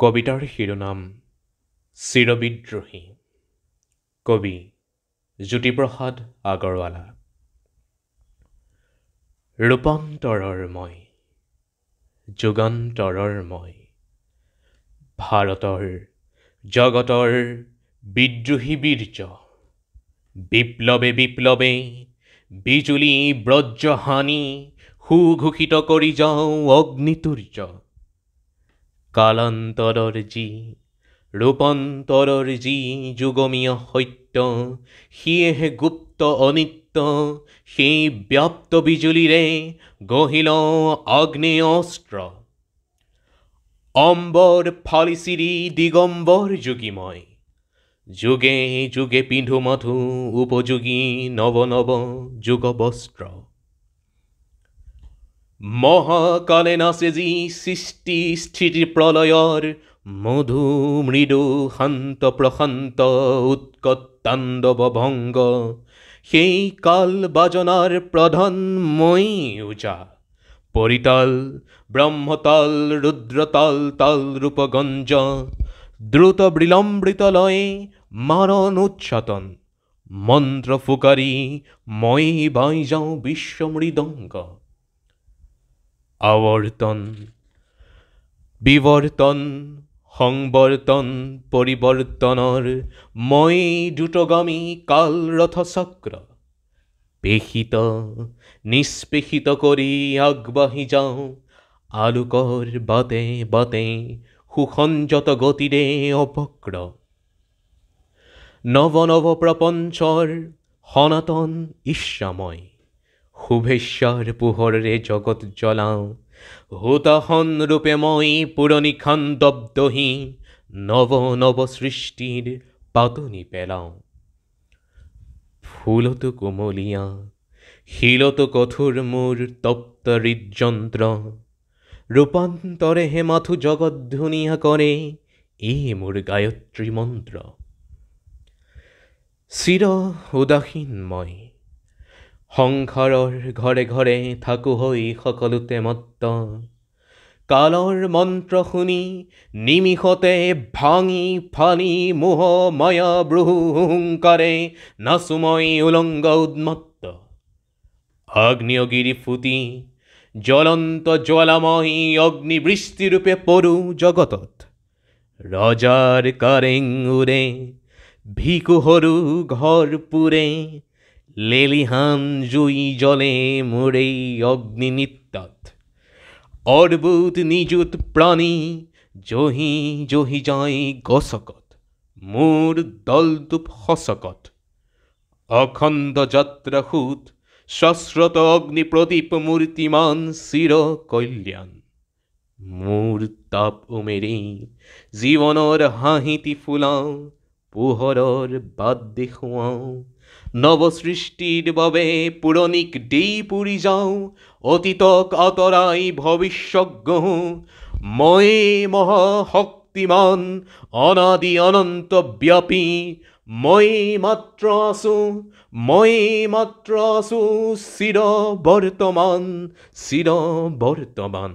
কবিতাৰ শিৰোনাম চিৰবিদ্ৰোহী। কবি জ্যোতিপ্ৰসাদ আগৰৱালা। ৰূপান্তৰৰ মই, যুগান্তৰৰ মই, ভাৰতৰ জগতৰ বিদ্ৰোহী বীৰ্য। বিপ্লৱে বিপ্লৱে বিজুলী ব্ৰজ্যহানি সুঘোষিত কৰি যাওঁ অগ্নিতুৰ্য। কালান্তৰৰ যি ৰূপান্তৰৰ যি যুগমীয় সত্য, সিয়েহে গুপ্ত অনিত্য। সেই ব্যাপ্ত বিজুলীৰে গঢ়ি লওঁ আগ্নেয় অস্ত্ৰ। অম্বৰ ফালি চিৰি দিগম্বৰ যোগী মই, যুগে যুগে পিন্ধো মাথো উপযোগী নৱ নৱ যুগ বস্ত্ৰ। মহাকালে নাচে যি সৃষ্টি স্থিতি প্ৰলয়ৰ মধু মৃদু শান্ত প্ৰশান্ত উৎকট তাণ্ডৱ ভংগ। সেই কাল বাজনাৰ প্ৰধান মই ওজা। পৰিতাল ব্ৰহ্মতাল ৰুদ্ৰতাল তাল ৰূপগঞ্জ। দ্ৰুত বিলম্বিত লয়ে মাৰণ উচ্চাটন। মন্ত্ৰ ফুকাৰি মই বাই যাওঁ বিশ্ব মৃদংগ। আৱৰ্তন বিৱৰ্তন সংবৰ্তন পৰিৱৰ্তনৰ মই দ্ৰুতগামী কালৰথ চক্ৰ। পেশিত নিষ্পেষিত কৰি আগবাঢ়ি যাওঁ আলোকৰ বাটে বাটে সুসঞ্জত গতিৰে অপক্ৰ। নৱ নৱ প্ৰপঞ্চৰ সনাতন ইচ্ছাময়, শুভেচ্ছাৰ পোহৰেৰে জগত জ্বলাওঁ। হোতাহন ৰূপে মই পুৰণি খান্দব্দহী নৱ নৱ সৃষ্টিৰ পাতনি পেলাওঁ। ফুলতো কোমলীয়া শিলতো কঠোৰ মোৰ তপ্ত হৃদযন্ত্ৰ। ৰূপান্তৰেহে মাথো জগত ধুনীয়া কৰে এই মোৰ গায়ত্ৰী মন্ত্ৰ। চিৰ উদাসীন মই, সংসাৰৰ ঘৰে ঘৰে থাকো হৈ সকলোতে মত্ত। কালৰ মন্ত্ৰ শুনি নিমিষতে ভাঙি ফালি মোহ মায়া ব্ৰহু হুংকাৰে নাচো মই উলংগ উন্মত্ত। আগ্নেয়গিৰি ফুটি জ্বলন্ত জ্বালাময় অগ্নিবৃষ্টিৰূপে পৰো জগতত। ৰজাৰ কাৰেং উৰে ভিকু সৰু ঘৰ পুৰে। লেলিহান জুই জ্বলে মোৰ এই অগ্নি নৃত্যত। অদ্ভুত নিযুত প্ৰাণী জহি জহি যায় গছকত। মোৰ দলটোপ সচকত। অখণ্ড যাত্ৰা সুত শাশ্বত অগ্নি প্ৰদীপ মূৰ্তিমান চিৰ কল্যাণ। মোৰ তাপ উমেৰি জীৱনৰ হাঁহিটি ফুলাওঁ। পোহৰৰ বাট দেখুৱাওঁ নৱ সৃষ্টিৰ বাবে পুৰণিক দি পুৰি যাওঁ। অতীতক আঁতৰাই ভৱিষ্যত গঢ়ো মই মহাশক্তিমান অনাদি অনন্ত ব্যাপী। মই মাত্ৰ আছো চিৰ বৰ্তমান চিৰ বৰ্তমান।